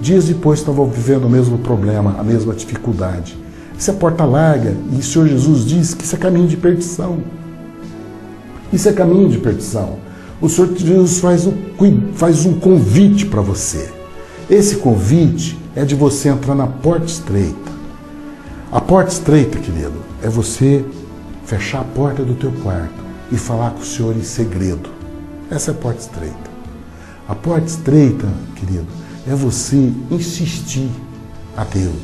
dias depois estava vivendo o mesmo problema, a mesma dificuldade. Isso é porta larga, e o Senhor Jesus diz que isso é caminho de perdição. Isso é caminho de perdição. O Senhor Jesus faz um convite para você. Esse convite é de você entrar na porta estreita. A porta estreita, querido, é você fechar a porta do teu quarto e falar com o Senhor em segredo. Essa é a porta estreita. A porta estreita, querido, é você insistir a Deus,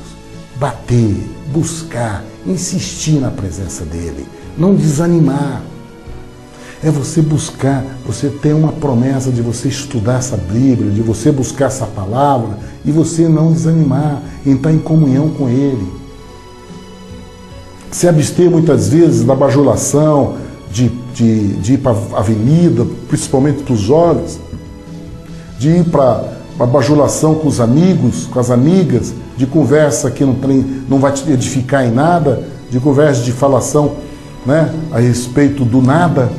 bater, buscar, insistir na presença dEle, não desanimar. É você buscar, você tem uma promessa de você estudar essa Bíblia, de você buscar essa palavra e você não desanimar, entrar em comunhão com Ele. Se abster muitas vezes da bajulação, de ir para a avenida, principalmente para os jovens, de ir para a bajulação com os amigos, com as amigas, de conversa que não vai te edificar em nada, de conversa de falação, né, a respeito do nada,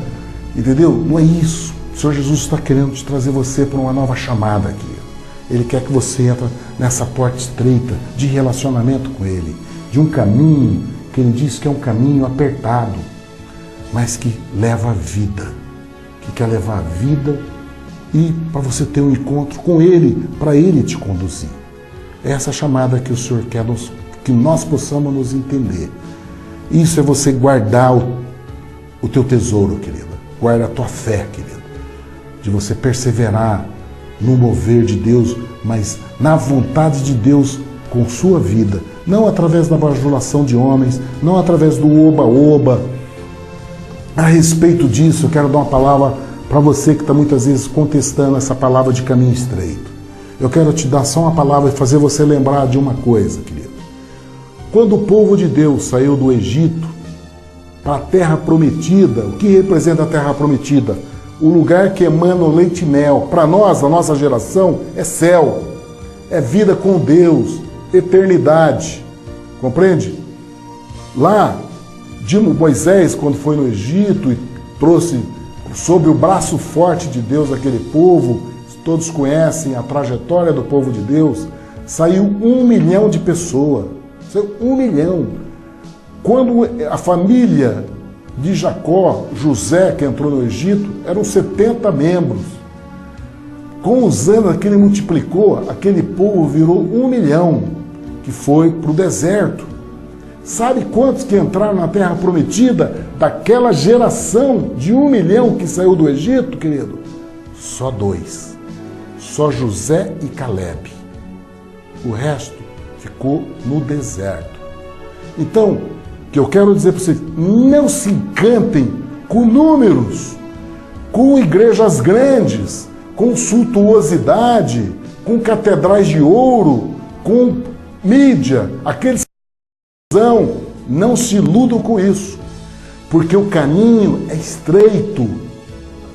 entendeu? Não é isso. O Senhor Jesus está querendo te trazer você para uma nova chamada aqui. Ele quer que você entre nessa porta estreita de relacionamento com Ele, de um caminho que Ele diz que é um caminho apertado, mas que leva a vida, que quer levar a vida e para você ter um encontro com Ele, para Ele te conduzir. É essa chamada que o Senhor quer que nós possamos nos entender. Isso é você guardar o teu tesouro, querida. Guarda a tua fé, querido. De você perseverar no mover de Deus, mas na vontade de Deus com sua vida. Não através da bajulação de homens, não através do oba-oba. A respeito disso, eu quero dar uma palavra para você que está muitas vezes contestando essa palavra de caminho estreito. Eu quero te dar só uma palavra e fazer você lembrar de uma coisa, querido. Quando o povo de Deus saiu do Egito para a terra prometida, o que representa a terra prometida? O lugar que emana leite e mel. Para nós, a nossa geração, é céu, é vida com Deus, eternidade. Compreende? Lá, de Moisés, quando foi no Egito e trouxe sob o braço forte de Deus aquele povo, todos conhecem a trajetória do povo de Deus, saiu 1 milhão de pessoas. Saiu 1 milhão. Quando a família de Jacó, José, que entrou no Egito, eram 70 membros. Com os anos que ele multiplicou, aquele povo virou 1 milhão, que foi para o deserto. Sabe quantos que entraram na terra prometida daquela geração de 1 milhão que saiu do Egito, querido? Só 2. Só José e Caleb. O resto ficou no deserto. Então, o que eu quero dizer para vocês, não se encantem com números, com igrejas grandes, com suntuosidade, com catedrais de ouro, com mídia, aqueles não se iludam com isso, porque o caminho é estreito,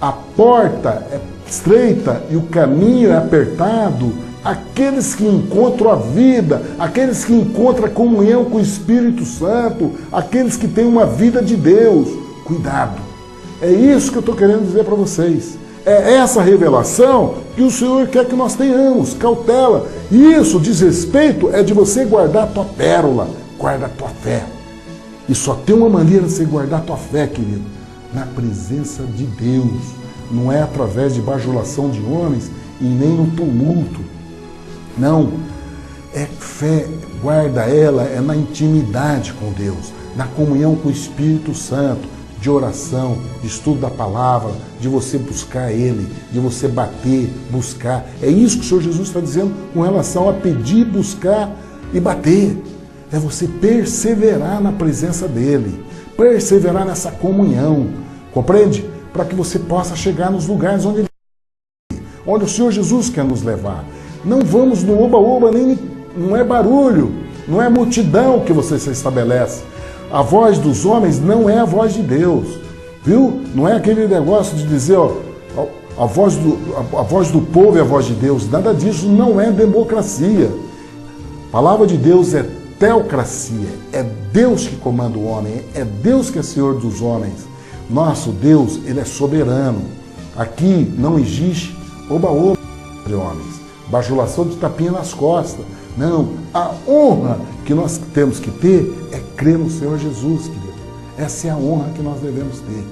a porta é estreita e o caminho é apertado. Aqueles que encontram a vida, aqueles que encontram a comunhão com o Espírito Santo, aqueles que têm uma vida de Deus, cuidado. É isso que eu estou querendo dizer para vocês. É essa revelação que o Senhor quer que nós tenhamos, cautela. Isso diz respeito é de você guardar a tua pérola, guarda a tua fé. E só tem uma maneira de você guardar a tua fé, querido, na presença de Deus. Não é através de bajulação de homens e nem no tumulto. Não. É fé, guarda ela, é na intimidade com Deus, na comunhão com o Espírito Santo, de oração, de estudo da palavra, de você buscar Ele, de você bater, buscar. É isso que o Senhor Jesus está dizendo com relação a pedir, buscar e bater. É você perseverar na presença dEle, perseverar nessa comunhão, compreende? Para que você possa chegar nos lugares onde o Senhor Jesus quer nos levar. Não vamos no oba-oba, não é barulho, não é multidão que você se estabelece. A voz dos homens não é a voz de Deus, viu? Não é aquele negócio de dizer, ó, a voz do povo é a voz de Deus. Nada disso, não é democracia. A palavra de Deus é teocracia, é Deus que comanda o homem, é Deus que é Senhor dos homens. Nosso Deus, Ele é soberano. Aqui não existe oba-oba de homens, bajulação de tapinha nas costas. Não, a honra que nós temos que ter é crer no Senhor Jesus, querido. Essa é a honra que nós devemos ter.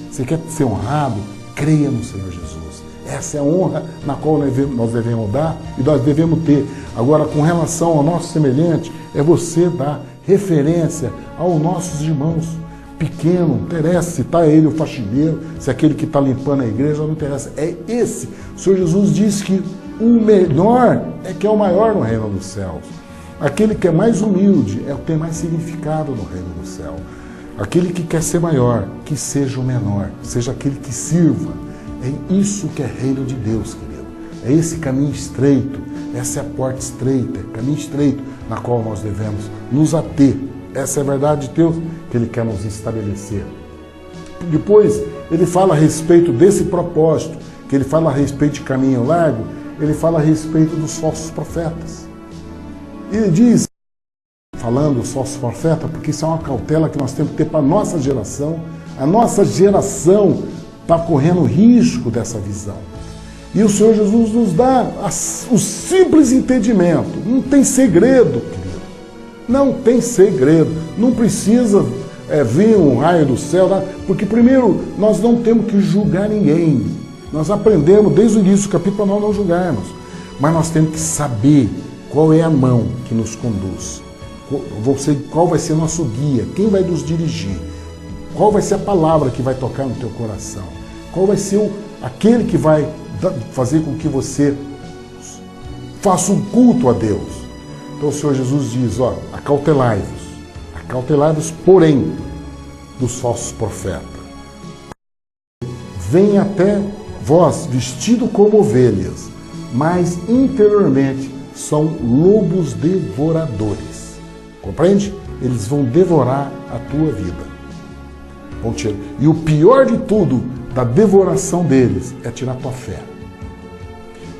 Você quer ser honrado? Creia no Senhor Jesus. Essa é a honra na qual nós devemos dar e nós devemos ter. Agora, com relação ao nosso semelhante, é você dar referência aos nossos irmãos pequenos. Não interessa se está ele o faxineiro, se é aquele que está limpando a igreja, não interessa. É esse. O Senhor Jesus disse que o menor é que é o maior no reino dos céus. Aquele que é mais humilde é o que tem mais significado no reino do céu. Aquele que quer ser maior, que seja o menor, seja aquele que sirva. É isso que é reino de Deus, querido. É esse caminho estreito, essa é a porta estreita, é caminho estreito na qual nós devemos nos ater. Essa é a verdade de Deus que Ele quer nos estabelecer. Depois, ele fala a respeito desse propósito, que ele fala a respeito de caminho largo, ele fala a respeito dos falsos profetas. Ele diz, falando dos falsos profetas, porque isso é uma cautela que nós temos que ter para a nossa geração está correndo risco dessa visão. E o Senhor Jesus nos dá o simples entendimento. Não tem segredo, querido. Não tem segredo. Não precisa vir um raio do céu, porque primeiro nós não temos que julgar ninguém. Nós aprendemos desde o início do capítulo para nós não julgarmos. Mas nós temos que saber qual é a mão que nos conduz. Qual vai ser nosso guia, quem vai nos dirigir, qual vai ser a palavra que vai tocar no teu coração, qual vai ser aquele que vai fazer com que você faça um culto a Deus. Então o Senhor Jesus diz, ó, acautelai-vos, porém, dos falsos profetas. Vem até vós vestido como ovelhas, mas interiormente são lobos devoradores. Compreende? Eles vão devorar a tua vida. Vão tirar. E o pior de tudo da devoração deles é tirar a tua fé.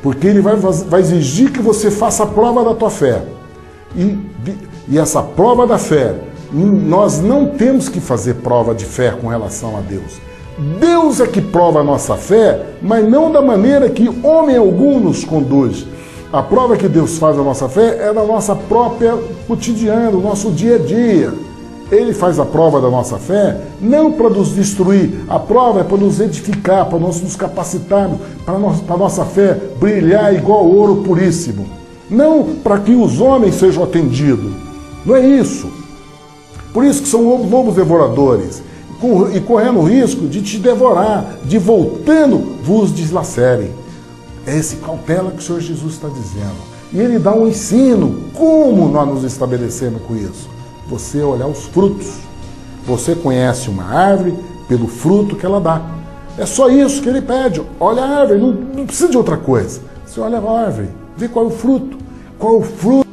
Porque ele vai exigir que você faça a prova da tua fé. E essa prova da fé, nós não temos que fazer prova de fé com relação a Deus. Deus é que prova a nossa fé, mas não da maneira que homem algum nos conduz. A prova que Deus faz da nossa fé é da nossa própria cotidiana, do nosso dia a dia. Ele faz a prova da nossa fé não para nos destruir, a prova é para nos edificar, para nós nos capacitarmos, para a nossa fé brilhar igual ouro puríssimo. Não para que os homens sejam atendidos. Não é isso. Por isso que são lobos devoradores. E correndo o risco de te devorar, de voltando vos deslacerem. É esse cautela que o Senhor Jesus está dizendo. E Ele dá um ensino, como nós nos estabelecemos com isso. Você olhar os frutos. Você conhece uma árvore pelo fruto que ela dá. É só isso que Ele pede. Olha a árvore, não precisa de outra coisa. Você olha a árvore, vê qual é o fruto. Qual é o fruto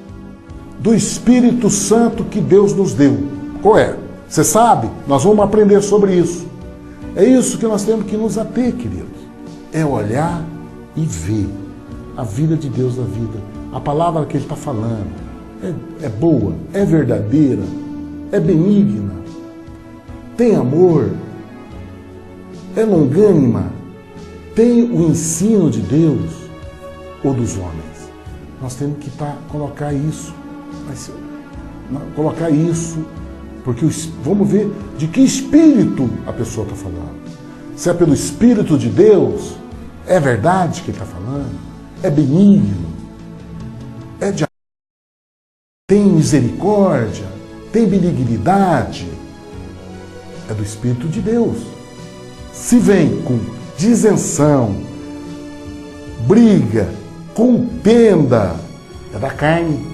do Espírito Santo que Deus nos deu? Qual é? Você sabe? Nós vamos aprender sobre isso. É isso que nós temos que nos ater, queridos. É olhar e ver a vida de Deus na vida. A palavra que Ele está falando é boa, é verdadeira, é benigna, tem amor, é longânima, tem o ensino de Deus ou dos homens. Nós temos que colocar isso Porque vamos ver de que espírito a pessoa está falando. Se é pelo Espírito de Deus, é verdade que ele está falando? É benigno? É de tem misericórdia? Tem benignidade? É do Espírito de Deus. Se vem com disenção, briga, contenda, é da carne.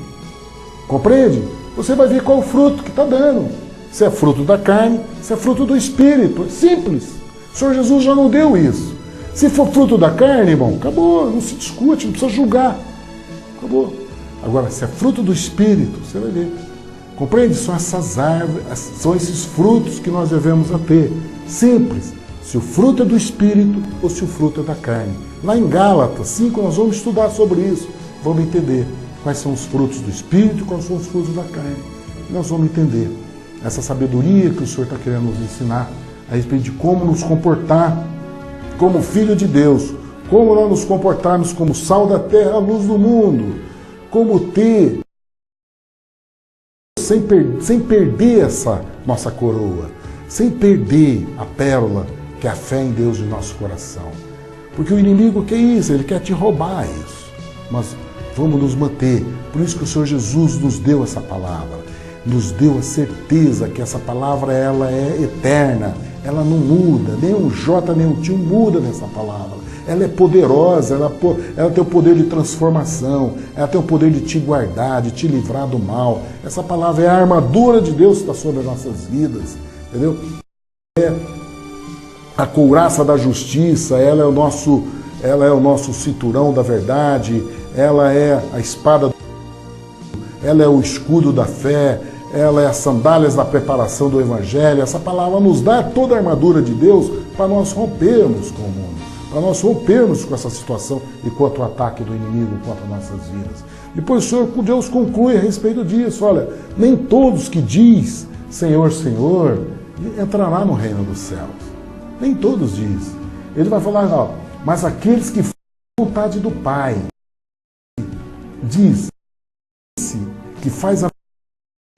Compreende? Você vai ver qual é o fruto que está dando. Se é fruto da carne, se é fruto do Espírito. É simples. O Senhor Jesus já não deu isso. Se for fruto da carne, irmão, acabou, não se discute, não precisa julgar. Acabou. Agora, se é fruto do Espírito, você vai ver. Compreende? São essas árvores, são esses frutos que nós devemos ter. Simples. Se o fruto é do Espírito ou se o fruto é da carne. Lá em Gálatas 5, nós vamos estudar sobre isso. Vamos entender quais são os frutos do Espírito e quais são os frutos da carne. Nós vamos entender essa sabedoria que o Senhor está querendo nos ensinar a respeito de como nos comportar como filho de Deus, como nós nos comportarmos como sal da terra, a luz do mundo, como ter, sem perder essa nossa coroa, sem perder a pérola, que é a fé em Deus de nosso coração. Porque o inimigo quer isso, ele quer te roubar isso. Mas vamos nos manter. Por isso que o Senhor Jesus nos deu essa palavra, nos deu a certeza que essa palavra ela é eterna, ela não muda, nem um J, nem um tio muda nessa palavra. Ela é poderosa, ela tem o poder de transformação, ela tem o poder de te guardar, de te livrar do mal. Essa palavra é a armadura de Deus que está sobre as nossas vidas, entendeu? É a couraça da justiça, ela é o nosso cinturão da verdade, ela é a espada, ela é o escudo da fé, ela é as sandálias da preparação do Evangelho. Essa palavra nos dá toda a armadura de Deus para nós rompermos com o mundo, para nós rompermos com essa situação e contra o ataque do inimigo contra nossas vidas. Depois o Senhor, Deus conclui a respeito disso. Olha, nem todos que diz Senhor, Senhor, entrará no reino dos céus. Nem todos diz. Ele vai falar, ó, mas aqueles que fazem a vontade do Pai, diz que faz a vontade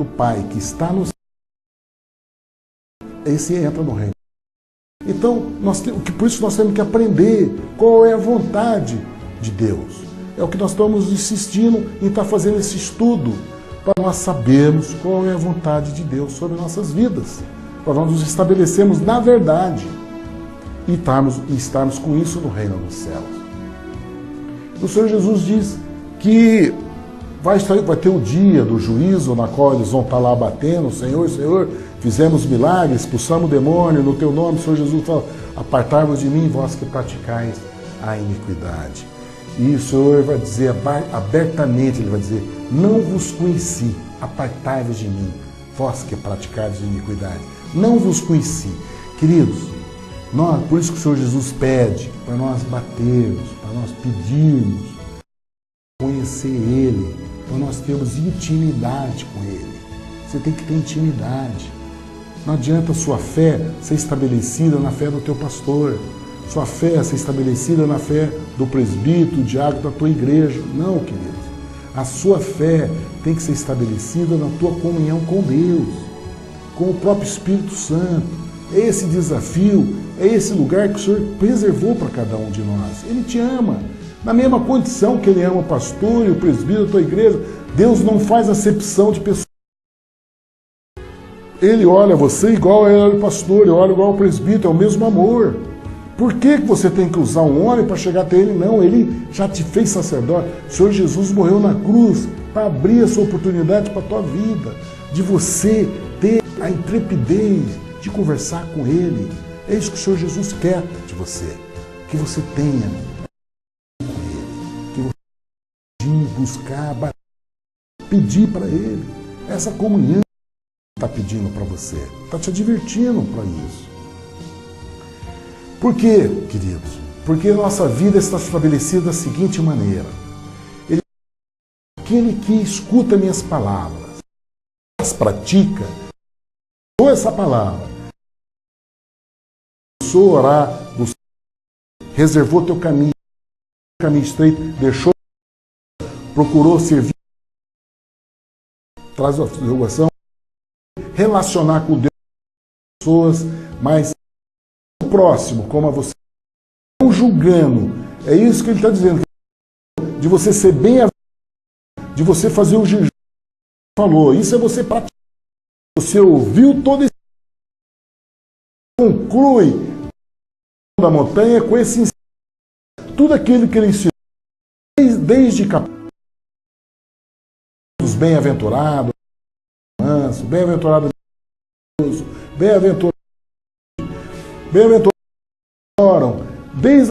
do Pai, que está no céu, esse entra no reino. Então, por isso nós temos que aprender qual é a vontade de Deus. É o que nós estamos insistindo em estar fazendo esse estudo, para nós sabermos qual é a vontade de Deus sobre nossas vidas, para nós nos estabelecermos na verdade e estarmos com isso no reino dos céus. O Senhor Jesus diz que vai ter o dia do juízo, na qual eles vão estar lá batendo, Senhor, Senhor, fizemos milagres, expulsamos o demônio, no teu nome, Senhor Jesus fala, apartai-vos de mim, vós que praticais a iniquidade. E o Senhor vai dizer abertamente, ele vai dizer, não vos conheci, apartai-vos de mim, vós que praticais a iniquidade. Não vos conheci. Queridos, por isso que o Senhor Jesus pede para nós batermos, para nós pedirmos, conhecer Ele, para nós termos intimidade com Ele. Você tem que ter intimidade. Não adianta a sua fé ser estabelecida na fé do teu pastor, sua fé ser estabelecida na fé do presbítero, do diácono da tua igreja. Não, queridos. A sua fé tem que ser estabelecida na tua comunhão com Deus, com o próprio Espírito Santo. É esse desafio, é esse lugar que o Senhor preservou para cada um de nós. Ele te ama. Na mesma condição que Ele ama o pastor e o presbítero da tua igreja, Deus não faz acepção de pessoas. Ele olha você igual ele olha o pastor, ele olha igual o presbítero, é o mesmo amor. Por que você tem que usar um homem para chegar até Ele? Não, Ele já te fez sacerdote. O Senhor Jesus morreu na cruz para abrir essa oportunidade para a tua vida, de você ter a intrepidez de conversar com Ele. É isso que o Senhor Jesus quer de você, que você tenha com Ele, que você buscar, pedir para Ele. Essa comunhão está pedindo para você, está te advertindo para isso. Por quê, queridos? Porque a nossa vida está estabelecida da seguinte maneira. Aquele que escuta minhas palavras, as pratica, ou essa palavra, começou a orar, reservou teu caminho estreito, deixou, procurou servir, traz a devoção, relacionar com Deus, pessoas, mas o próximo, como a você, não julgando. É isso que ele está dizendo, de você ser bem, de você fazer o jejum, falou, isso é você praticar. Você ouviu todo esse, conclui da montanha com esse ensino, tudo aquilo que ele ensinou, desde os bem-aventurados, manso, bem-aventurado, bem-aventurado, oram, desde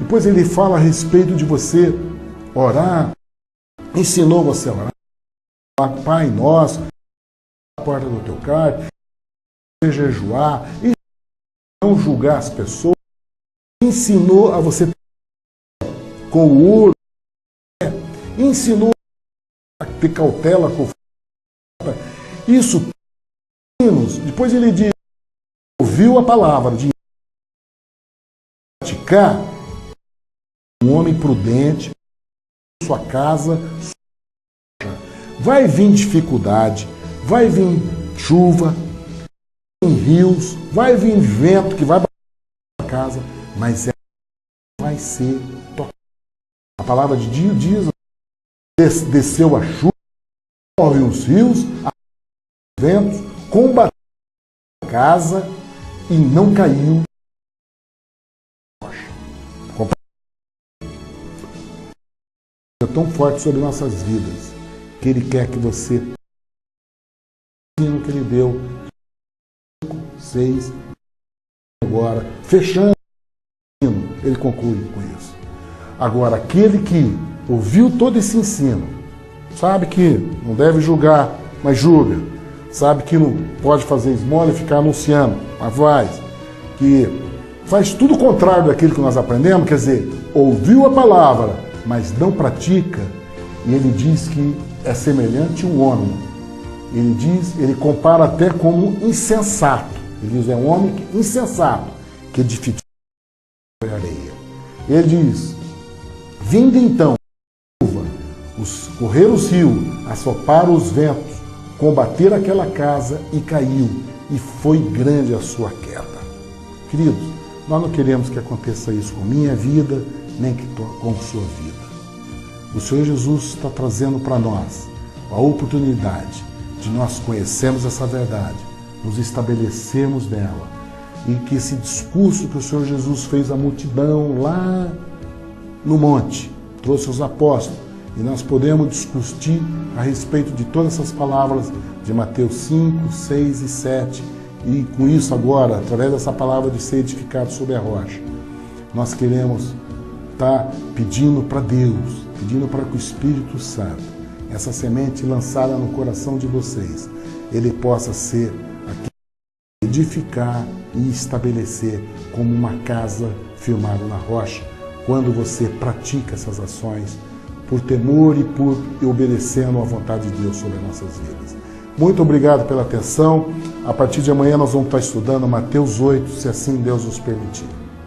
depois ele fala a respeito de você orar, ensinou você a orar, Pai Nosso, a porta do teu quarto, jejuar, e não julgar as pessoas, ensinou a você com o ouro, ensinou a ter cautela com isso. Depois ele diz, ouviu a palavra de praticar, um homem prudente, sua casa, vai vir dificuldade, vai vir chuva, em rios, vai vir vento que vai bater na casa, mas ela vai ser tocada. A palavra de Deus diz, desceu a chuva, corre os rios, os ventos, combateu a casa e não caiu. É tão forte sobre nossas vidas que Ele quer que você o que Ele deu 6 agora fechando ele conclui com isso. Agora aquele que ouviu todo esse ensino, sabe que não deve julgar, mas julga, sabe que não pode fazer esmola e ficar anunciando, mas que faz tudo o contrário daquilo que nós aprendemos, quer dizer, ouviu a palavra mas não pratica, e ele diz que é semelhante a um homem. Ele compara até como insensato. Ele diz, é um homem insensato, que edifica sobre a areia. Ele diz, vindo então, correr os rios, assopar os ventos, combater aquela casa e caiu, e foi grande a sua queda. Queridos, nós não queremos que aconteça isso com minha vida, nem com sua vida. O Senhor Jesus está trazendo para nós a oportunidade de nós conhecermos essa verdade, nos estabelecermos nela, e que esse discurso que o Senhor Jesus fez à multidão lá no monte, trouxe os apóstolos, e nós podemos discutir a respeito de todas essas palavras de Mateus 5, 6 e 7, e com isso agora, através dessa palavra de ser edificado sobre a rocha, nós queremos estar pedindo para Deus, pedindo para que o Espírito Santo, essa semente lançada no coração de vocês, ele possa ser aqui, edificar e estabelecer como uma casa firmada na rocha, quando você pratica essas ações por temor e por obedecendo à vontade de Deus sobre as nossas vidas. Muito obrigado pela atenção. A partir de amanhã nós vamos estar estudando Mateus 8, se assim Deus nos permitir.